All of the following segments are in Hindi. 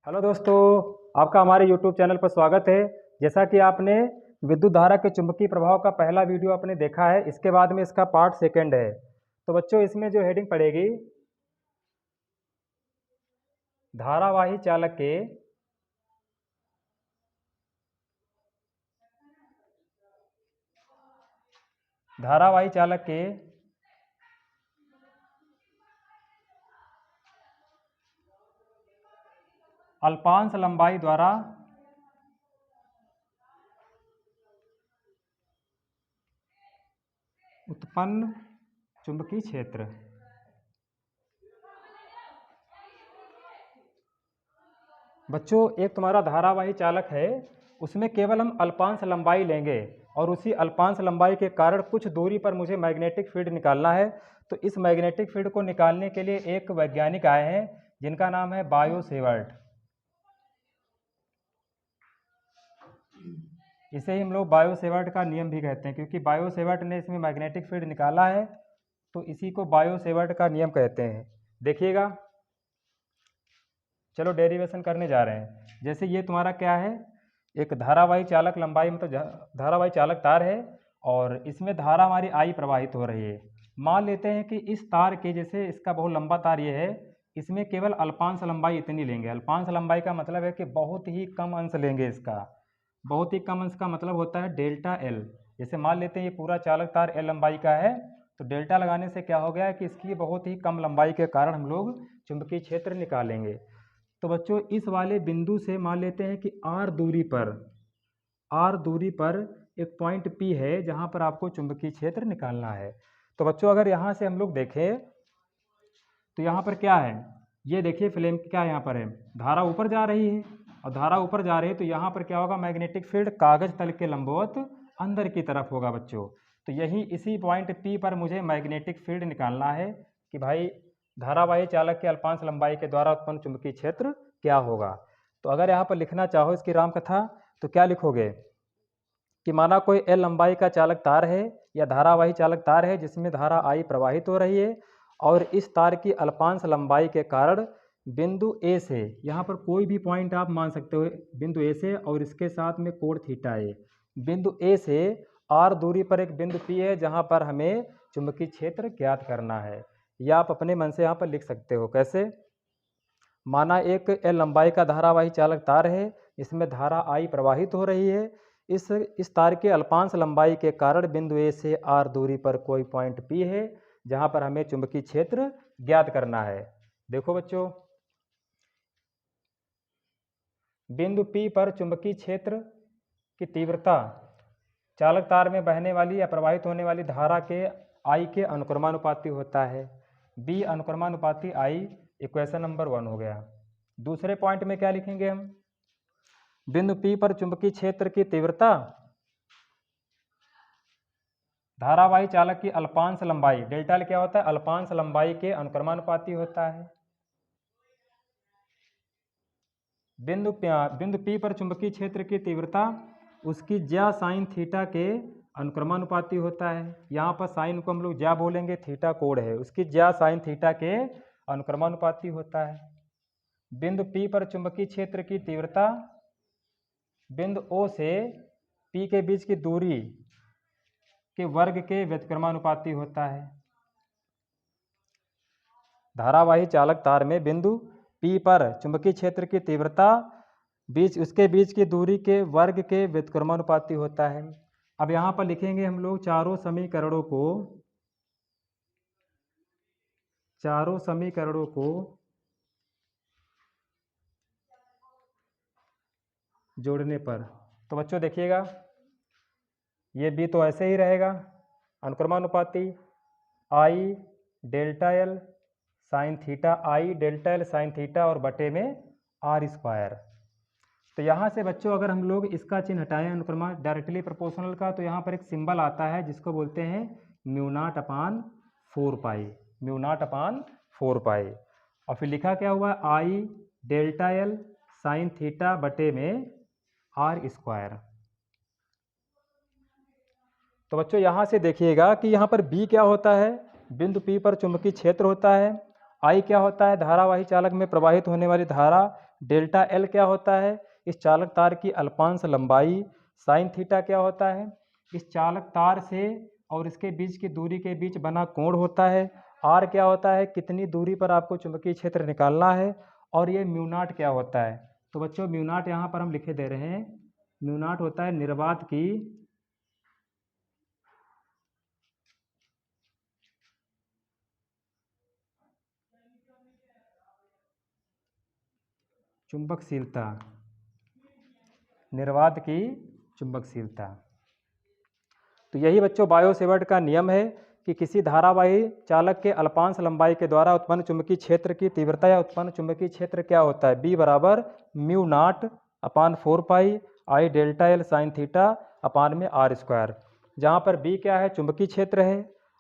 हेलो दोस्तों, आपका हमारे YouTube चैनल पर स्वागत है। जैसा कि आपने विद्युत धारा के चुंबकीय प्रभाव का पहला वीडियो आपने देखा है, इसके बाद में इसका पार्ट सेकंड है। तो बच्चों, इसमें जो हेडिंग पड़ेगी, धारावाही चालक के अल्पांश लंबाई द्वारा उत्पन्न चुंबकीय क्षेत्र। बच्चों, एक तुम्हारा धारावाही चालक है, उसमें केवल हम अल्पांश लंबाई लेंगे और उसी अल्पांश लंबाई के कारण कुछ दूरी पर मुझे मैग्नेटिक फील्ड निकालना है। तो इस मैग्नेटिक फील्ड को निकालने के लिए एक वैज्ञानिक आए हैं जिनका नाम है बायो सेवर्ट। इसे ही हम लोग बायो सेवर्ट का नियम भी कहते हैं, क्योंकि बायो सेवर्ट ने इसमें मैग्नेटिक फील्ड निकाला है, तो इसी को बायो सेवर्ट का नियम कहते हैं। देखिएगा, चलो डेरिवेशन करने जा रहे हैं। जैसे ये तुम्हारा क्या है, एक धारावाही चालक लंबाई मतलब धारावाही चालक तार है और इसमें धारा हमारी आई प्रवाहित हो रही है। मान लेते हैं कि इस तार के, जैसे इसका बहुत लंबा तार ये है, इसमें केवल अल्पांश लंबाई इतनी लेंगे। अल्पांश लंबाई का मतलब है कि बहुत ही कम अंश लेंगे इसका। बहुत ही कम अंश का मतलब होता है डेल्टा एल। जैसे मान लेते हैं ये पूरा चालक तार एल लंबाई का है, तो डेल्टा लगाने से क्या हो गया कि इसकी बहुत ही कम लंबाई के कारण हम लोग चुंबकीय क्षेत्र निकालेंगे। तो बच्चों, इस वाले बिंदु से मान लेते हैं कि आर दूरी पर एक पॉइंट पी है जहां पर आपको चुंबकीय क्षेत्र निकालना है। तो बच्चों, अगर यहां से हम लोग देखें तो यहां पर क्या है, ये देखिए फ्लेम क्या यहाँ पर है, धारा ऊपर जा रही है और धारा ऊपर जा रही है, तो यहाँ पर क्या होगा, मैग्नेटिक फील्ड कागज तल के लंबवत अंदर की तरफ होगा बच्चों। तो यही इसी पॉइंट पी पर मुझे मैग्नेटिक फील्ड निकालना है कि भाई धारावाही चालक के अल्पांश लंबाई के द्वारा उत्पन्न चुंबकीय क्षेत्र क्या होगा। तो अगर यहाँ पर लिखना चाहो इसकी राम कथा, तो क्या लिखोगे कि माना कोई एल लंबाई का चालक तार है या धारावाही चालक तार है जिसमें धारा आई प्रवाहित हो रही है, और इस तार की अल्पांश लंबाई के कारण बिंदु ए से, यहाँ पर कोई भी पॉइंट आप मान सकते हो, बिंदु ए से, और इसके साथ में कोण थीटा है, बिंदु ए से आर दूरी पर एक बिंदु पी है जहाँ पर हमें चुंबकीय क्षेत्र ज्ञात करना है। या आप अपने मन से यहाँ पर लिख सकते हो, कैसे, माना एक एल लंबाई का धारावाही चालक तार है, इसमें धारा आई प्रवाहित हो रही है, इस तार के अल्पांश लंबाई के कारण बिंदु ए से आर दूरी पर कोई पॉइंट पी है जहां पर हमें चुंबकीय क्षेत्र ज्ञात करना है। देखो बच्चों, बिंदु पी पर चुंबकीय क्षेत्र की तीव्रता चालक तार में बहने वाली या प्रवाहित होने वाली धारा के आई के अनुक्रमानुपाती होता है। बी अनुक्रमानुपाती आई, इक्वेशन नंबर 1 हो गया। दूसरे पॉइंट में क्या लिखेंगे हम, बिंदु पी पर चुंबकीय क्षेत्र की तीव्रता धारावाही चालक की अल्पांश लंबाई, डेल्टा एल क्या होता है, अल्पांश लंबाई के अनुक्रमानुपाती होता है। बिंदु पी पर चुंबकीय क्षेत्र की तीव्रता उसकी ज्या साइन थीटा के अनुक्रमानुपाती होता है। यहाँ पर साइन को हम लोग ज्या बोलेंगे, थीटा कोण है, उसकी ज्या साइन थीटा के अनुक्रमानुपाती होता है। बिंदु पी पर चुंबकीय क्षेत्र की तीव्रता बिंदु ओ से पी के बीच की दूरी के वर्ग के व्युत्क्रमानुपाती होता है। धारावाही चालक तार में बिंदु पी पर चुंबकीय क्षेत्र की तीव्रता उसके बीच की दूरी के वर्ग के व्युत्क्रमानुपाती होता है। अब यहाँ पर लिखेंगे हम लोग चारों समीकरणों को जोड़ने पर। तो बच्चों देखिएगा, ये बी तो ऐसे ही रहेगा, अनुक्रमानुपाती आई डेल्टा एल साइन थीटा, आई डेल्टा एल साइन थीटा और बटे में आर स्क्वायर। तो यहाँ से बच्चों अगर हम लोग इसका चिन्ह हटाएं अनुक्रमा डायरेक्टली प्रोपोर्शनल का, तो यहाँ पर एक सिंबल आता है जिसको बोलते हैं म्यू नॉट अपान 4 पाई, म्यू नॉट अपान 4 पाई। और फिर लिखा क्या हुआ, आई डेल्टा एल साइन थीटा बटे में आर स्क्वायर। तो बच्चों यहाँ से देखिएगा कि यहाँ पर बी क्या होता है, बिंदु पी पर चुंबकीय क्षेत्र होता है, आई क्या होता है, धारावाही चालक में प्रवाहित होने वाली धारा। डेल्टा एल क्या होता है, इस चालक तार की अल्पांश लंबाई। साइन थीटा क्या होता है, इस चालक तार से और इसके बीच की दूरी के बीच बना कोण होता है। आर क्या होता है, कितनी दूरी पर आपको चुंबकीय क्षेत्र निकालना है। और ये म्यू नॉट क्या होता है, तो बच्चों म्यू नॉट यहाँ पर हम लिखे दे रहे हैं, म्यू नॉट होता है निर्वात की चुंबकशीलता, निर्वात की चुंबकशीलता। तो यही बच्चों बायो सेवर्ट का नियम है कि किसी धारावाही चालक के अल्पांश लंबाई के द्वारा उत्पन्न चुंबकीय क्षेत्र की तीव्रता या उत्पन्न चुंबकीय क्षेत्र क्या होता है, बी बराबर mu naught upon 4 pi I delta L sine theta upon में आर स्क्वायर। जहाँ पर बी क्या है, चुंबकीय क्षेत्र है,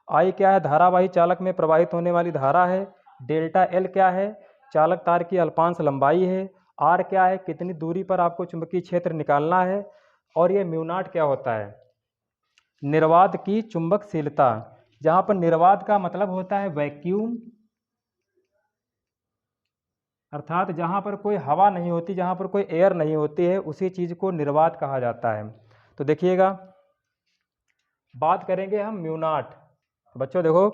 आई क्या है, धारावाही चालक में प्रवाहित होने वाली धारा है, डेल्टा एल क्या है, चालक तार की अल्पांश लंबाई है, आर क्या है, कितनी दूरी पर आपको चुंबकीय क्षेत्र निकालना है, और ये म्यू नॉट क्या होता है, निर्वात की चुंबकशीलता। जहाँ पर निर्वात का मतलब होता है वैक्यूम, अर्थात जहाँ पर कोई हवा नहीं होती, जहाँ पर कोई एयर नहीं होती है, उसी चीज़ को निर्वात कहा जाता है। तो देखिएगा, बात करेंगे हम म्यू नॉट। तो बच्चों देखो,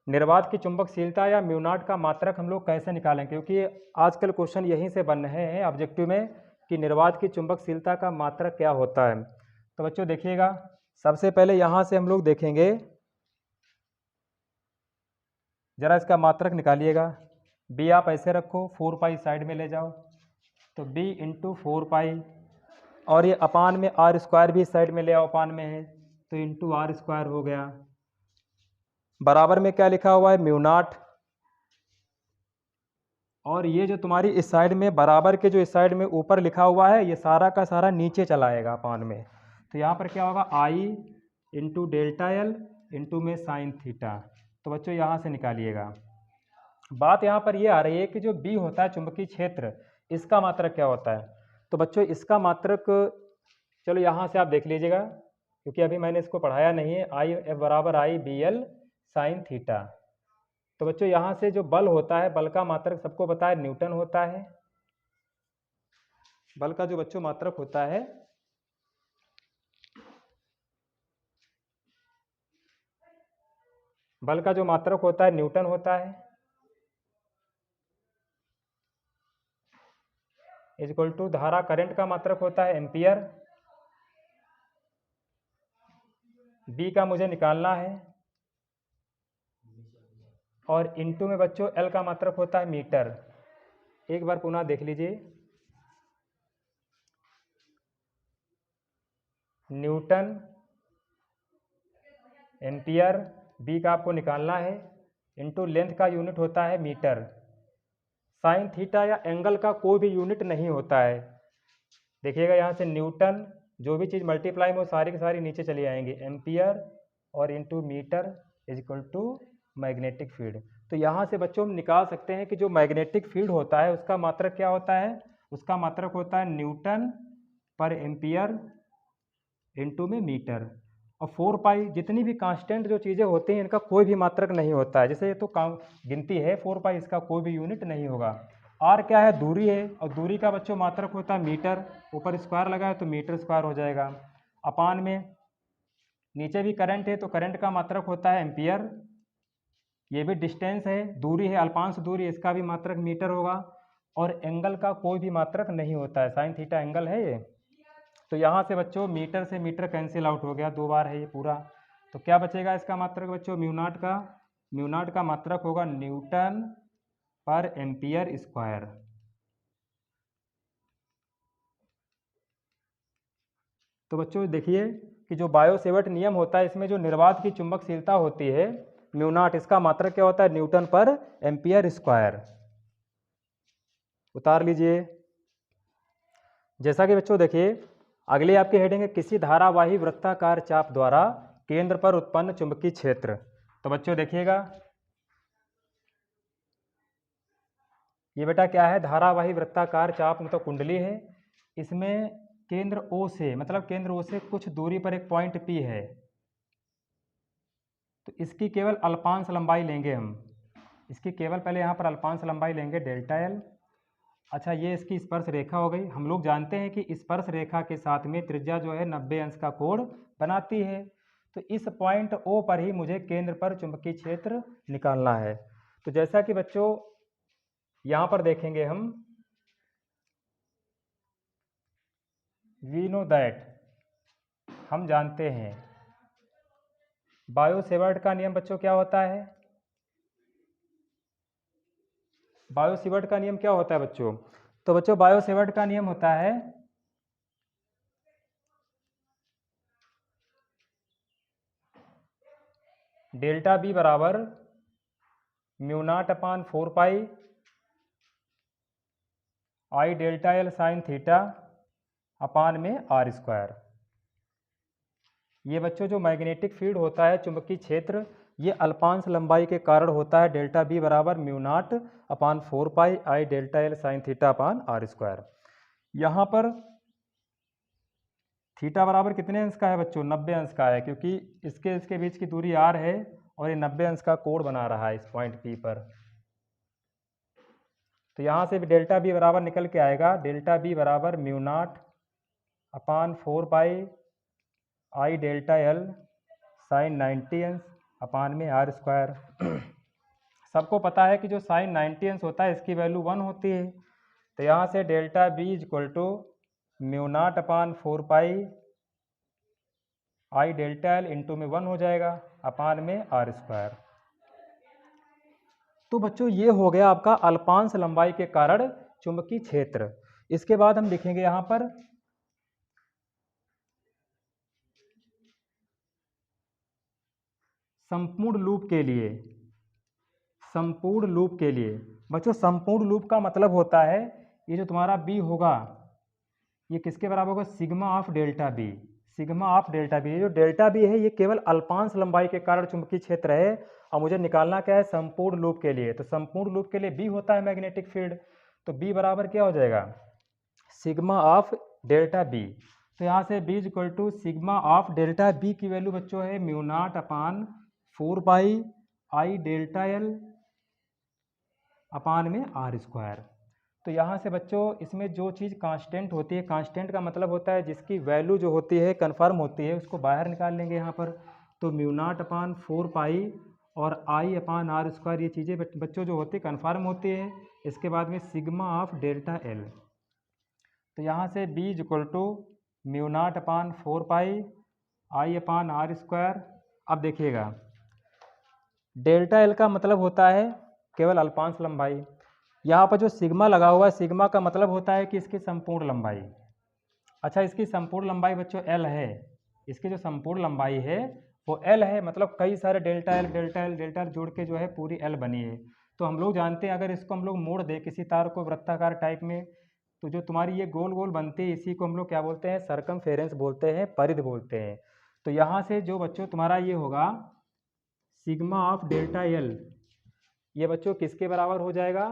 निर्वात की चुंबकशीलता या म्यू नॉट का मात्रक हम लोग कैसे निकालें, क्योंकि आजकल क्वेश्चन यहीं से बन रहे हैं ऑब्जेक्टिव में कि निर्वात की चुंबकशीलता का मात्रक क्या होता है। तो बच्चों देखिएगा, सबसे पहले यहाँ से हम लोग देखेंगे, जरा इसका मात्रक निकालिएगा। बी आप ऐसे रखो, 4 पाई साइड में ले जाओ, तो बी इंटू 4 पाई, और ये अपान में आर स्क्वायर भी साइड में ले आओ, अपान में है तो इंटू आर स्क्वायर हो गया। बराबर में क्या लिखा हुआ है, म्यू नॉट, और ये जो तुम्हारी इस साइड में बराबर के जो इस साइड में ऊपर लिखा हुआ है, ये सारा का सारा नीचे चला आएगा अपान में। तो यहाँ पर क्या होगा, आई इंटू डेल्टा एल इंटू में साइन थीटा। तो बच्चों यहाँ से निकालिएगा। बात यहाँ पर ये आ रही है कि जो बी होता है चुंबकीय क्षेत्र, इसका मात्रक क्या होता है। तो बच्चों इसका मात्रक चलो यहाँ से आप देख लीजिएगा, क्योंकि अभी मैंने इसको पढ़ाया नहीं है। आई एफ बराबर आई बी एल साइन थीटा। तो बच्चों यहाँ से जो बल होता है, बल का मात्रक सबको पता है न्यूटन होता है। बल का जो बच्चों मात्रक होता है, बल का जो मात्रक होता है न्यूटन होता है, इज इक्वल टू धारा करंट का मात्रक होता है एम्पियर। बी का मुझे निकालना है, और इनटू में बच्चों एल का मात्रक होता है मीटर। एक बार पुनः देख लीजिए, न्यूटन, एम्पियर, बी का आपको निकालना है, इनटू लेंथ का यूनिट होता है मीटर। साइन थीटा या एंगल का कोई भी यूनिट नहीं होता है। देखिएगा यहाँ से न्यूटन, जो भी चीज़ मल्टीप्लाई में वो सारी की सारी नीचे चली आएंगी, एम्पियर और into meter is equal to magnetic field. तो यहाँ से बच्चों हम निकाल सकते हैं कि जो मैग्नेटिक फील्ड होता है उसका मात्रक क्या होता है, उसका मात्रक होता है न्यूटन पर एम्पियर इनटू में मीटर। और 4 पाई, जितनी भी कांस्टेंट जो चीज़ें होती हैं इनका कोई भी मात्रक नहीं होता है। जैसे ये तो गिनती है 4 पाई, इसका कोई भी यूनिट नहीं होगा। आर क्या है, दूरी है, और दूरी का बच्चों मात्रक होता है मीटर। ऊपर स्क्वायर लगा है तो मीटर स्क्वायर हो जाएगा। अपान में नीचे भी करंट है तो करंट का मात्रक होता है एम्पियर। ये भी डिस्टेंस है, दूरी है, अल्पांश दूरी, इसका भी मात्रक मीटर होगा। और एंगल का कोई भी मात्रक नहीं होता है, साइन थीटा एंगल है ये। तो यहाँ से बच्चों मीटर से मीटर कैंसिल आउट हो गया, 2 बार है ये पूरा। तो क्या बचेगा इसका मात्रक बच्चों, म्यू नॉट का मात्रक होगा न्यूटन पर एम्पियर स्क्वायर। तो बच्चों देखिए कि जो बायो सेवर्ट नियम होता है, इसमें जो निर्वात की चुंबकशीलता होती है म्यू नॉट, इसका मात्रक क्या होता है, न्यूटन पर एम्पियर स्क्वायर। उतार लीजिए। जैसा कि बच्चों देखिए, अगली आपकी हेडिंग है किसी धारावाही वृत्ताकार चाप द्वारा केंद्र पर उत्पन्न चुंबकीय क्षेत्र। तो बच्चों देखिएगा, ये बेटा क्या है, धारावाही वृत्ताकार चाप मतलब कुंडली है। इसमें केंद्र O से, मतलब केंद्र O से कुछ दूरी पर एक पॉइंट P है। तो इसकी केवल अल्पांश लंबाई लेंगे हम। इसकी केवल पहले यहाँ पर अल्पांश लंबाई लेंगे डेल्टा एल। अच्छा, ये इसकी स्पर्श रेखा हो गई। हम लोग जानते हैं कि स्पर्श रेखा के साथ में त्रिज्या जो है 90 अंश का कोण बनाती है। तो इस पॉइंट ओ पर ही मुझे केंद्र पर चुंबकीय क्षेत्र निकालना है। तो जैसा कि बच्चों यहाँ पर देखेंगे वी नो दैट, हम जानते हैं बायो-सेवर्ट का नियम बच्चों क्या होता है? बायो-सेवर्ट का नियम क्या होता है बच्चों? तो बच्चों बायो-सेवर्ट का नियम होता है डेल्टा बी बराबर mu naught upon 4 pi I delta L sine theta upon में आर स्क्वायर। ये बच्चों जो मैग्नेटिक फील्ड होता है, चुंबकीय क्षेत्र, ये अल्पांश लंबाई के कारण होता है डेल्टा बी बराबर mu naught upon 4 pi I delta L sine theta upon R square. यहाँ पर थीटा बराबर कितने अंश का है बच्चों? 90 अंश का है, क्योंकि इसके बीच की दूरी आर है और ये 90 अंश का कोण बना रहा है इस पॉइंट पी पर। तो यहाँ से भी डेल्टा बी बराबर निकल के आएगा डेल्टा बी बराबर mu naught upon 4 pi I delta L sign 90 अंश अपान में आर स्क्वायर। सबको पता है कि जो साइन 90 अंश होता है इसकी वैल्यू 1 होती है। तो यहाँ से delta B is equal to mu naught upon 4 pi I delta L into में 1 हो जाएगा अपान में आर स्क्वायर। तो बच्चों ये हो गया आपका अल्पांश लंबाई के कारण चुंबकीय क्षेत्र। इसके बाद हम लिखेंगे यहाँ पर संपूर्ण लूप के लिए। संपूर्ण लूप के लिए बच्चों, संपूर्ण लूप का मतलब होता है ये जो तुम्हारा बी होगा ये किसके बराबर होगा? Sigma of delta B. Sigma of delta B, जो डेल्टा बी है ये केवल अल्पांश लंबाई के कारण चुंबकीय क्षेत्र है और मुझे निकालना क्या है? संपूर्ण लूप के लिए। तो संपूर्ण लूप के लिए बी होता है मैग्नेटिक फील्ड, तो बी बराबर क्या हो जाएगा? Sigma of delta B. तो यहाँ से B is equal to sigma of delta B की वैल्यू बच्चों है mu naught upon 4 pi I delta L upon में आर स्क्वायर। तो यहाँ से बच्चों इसमें जो चीज़ कांस्टेंट होती है, कांस्टेंट का मतलब होता है जिसकी वैल्यू जो होती है कन्फर्म होती है, उसको बाहर निकाल लेंगे यहाँ पर। तो म्यू नॉट अपान 4 पाई और आई अपान आर स्क्वायर, ये चीज़ें बच्चों जो होती है कन्फर्म होती है। इसके बाद में सिग्मा ऑफ डेल्टा एल। तो यहाँ से B is equal to mu naught upon 4 pi I upon R square. अब देखिएगा डेल्टा एल का मतलब होता है केवल अल्पांश लंबाई। यहाँ पर जो सिग्मा लगा हुआ है, सिग्मा का मतलब होता है कि इसकी संपूर्ण लंबाई। अच्छा, इसकी संपूर्ण लंबाई बच्चों एल है। इसकी जो संपूर्ण लंबाई है वो एल है, मतलब कई सारे delta L delta L delta L जोड़ के जो है पूरी एल बनी है। तो हम लोग जानते हैं अगर इसको हम लोग मोड़ दें किसी तार को वृत्ताकार टाइप में, तो जो तुम्हारी ये गोल गोल बनती है इसी को हम लोग क्या बोलते हैं? सर्कमफेरेंस बोलते हैं, परिध बोलते हैं। तो यहाँ से जो बच्चों तुम्हारा ये होगा सिग्मा ऑफ डेल्टा एल, ये बच्चों किसके बराबर हो जाएगा?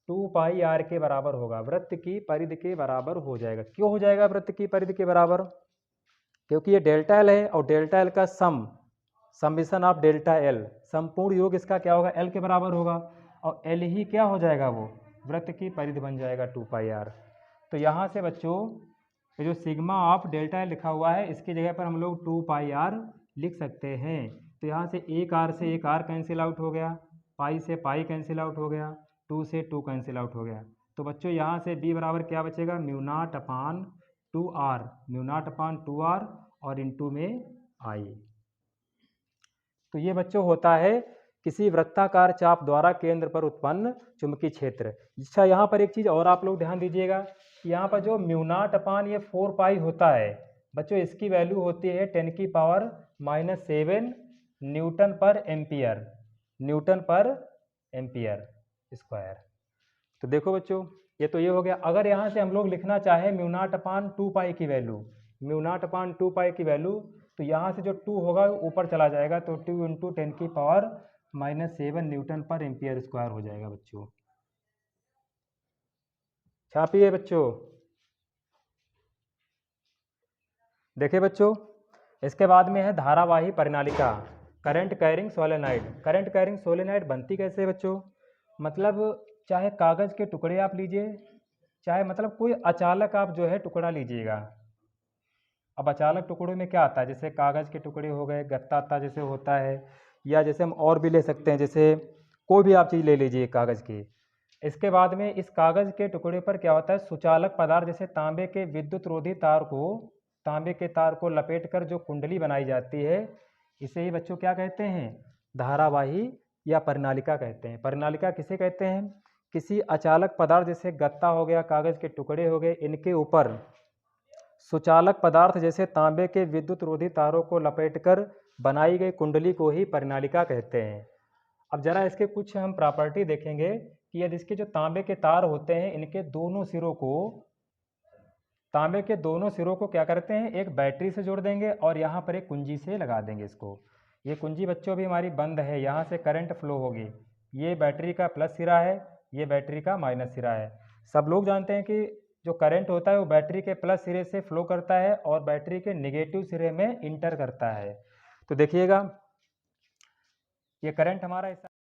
2 पाई आर के बराबर होगा, वृत्त की परिध के बराबर हो जाएगा। क्यों हो जाएगा वृत्त की परिध के बराबर? क्योंकि ये डेल्टा एल है और डेल्टा एल का समिशन ऑफ डेल्टा एल, संपूर्ण योग इसका क्या होगा? एल के बराबर होगा और एल ही क्या हो जाएगा? वो वृत्त की परिध बन जाएगा 2 पाई आर। तो यहाँ से बच्चों ये जो सिग्मा ऑफ डेल्टा एल लिखा हुआ है इसकी जगह पर हम लोग 2 पाई आर लिख सकते हैं। तो यहाँ से एक आर से एक आर कैंसिल आउट हो गया, पाई से पाई कैंसिल आउट हो गया, 2 से 2 कैंसिल आउट हो गया। तो बच्चों यहाँ से b बराबर क्या बचेगा? म्यू नॉट अपान 2r, म्यू नॉट अपान 2r और इंटू में i। तो ये बच्चों होता है किसी वृत्ताकार चाप द्वारा केंद्र पर उत्पन्न चुंबकीय क्षेत्र। अच्छा, यहाँ पर एक चीज़ और आप लोग ध्यान दीजिएगा, यहाँ पर जो म्यू नॉट अपान ये 4 पाई होता है बच्चों, इसकी वैल्यू होती है 10 की पावर -7 न्यूटन पर एम्पियर, न्यूटन पर एम्पियर स्क्वायर। तो देखो बच्चों ये तो ये हो गया। अगर यहाँ से हम लोग लिखना चाहें म्यू नॉट अपान 2 पाई की वैल्यू, म्यू नॉट अपान 2 पाई की वैल्यू, तो यहाँ से जो 2 होगा ऊपर चला जाएगा, तो 2 इंटू 10 की पावर -7 न्यूटन पर एम्पियर स्क्वायर हो जाएगा बच्चों। छापिए बच्चों। देखिए बच्चों इसके बाद में है धारावाही परिनालिका current carrying solenoid. Current carrying solenoid बनती कैसे है बच्चों? मतलब चाहे कागज़ के टुकड़े आप लीजिए, चाहे मतलब कोई अचालक आप जो है टुकड़ा लीजिएगा। अब अचालक टुकड़ों में क्या आता है, जैसे कागज़ के टुकड़े हो गए, गत्ता अत्ता जैसे होता है, या जैसे हम और भी ले सकते हैं, जैसे कोई भी आप चीज़ ले लीजिए कागज़ की। इसके बाद में इस कागज़ के टुकड़े पर क्या होता है, सुचालक पदार्थ जैसे तांबे के विद्युत रोधी तार को, तांबे के तार को लपेट कर जो कुंडली बनाई जाती है, इसे ही बच्चों क्या कहते हैं, धारावाही या परिनालिका कहते हैं। परिनालिका किसे कहते हैं? किसी अचालक पदार्थ जैसे गत्ता हो गया, कागज़ के टुकड़े हो गए, इनके ऊपर सुचालक पदार्थ जैसे तांबे के विद्युत रोधी तारों को लपेटकर बनाई गई कुंडली को ही परिनालिका कहते हैं। अब जरा इसके कुछ हम प्रॉपर्टी देखेंगे कि यदि इसके जो तांबे के तार होते हैं, इनके दोनों सिरों को, तांबे के दोनों सिरों को क्या करते हैं, एक बैटरी से जोड़ देंगे और यहाँ पर एक कुंजी से लगा देंगे इसको। ये कुंजी बच्चों अभी हमारी बंद है, यहाँ से करंट फ्लो होगी। ये बैटरी का प्लस सिरा है, ये बैटरी का माइनस सिरा है। सब लोग जानते हैं कि जो करंट होता है वो बैटरी के प्लस सिरे से फ्लो करता है और बैटरी के नेगेटिव सिरे में इंटर करता है। तो देखिएगा ये करंट हमारा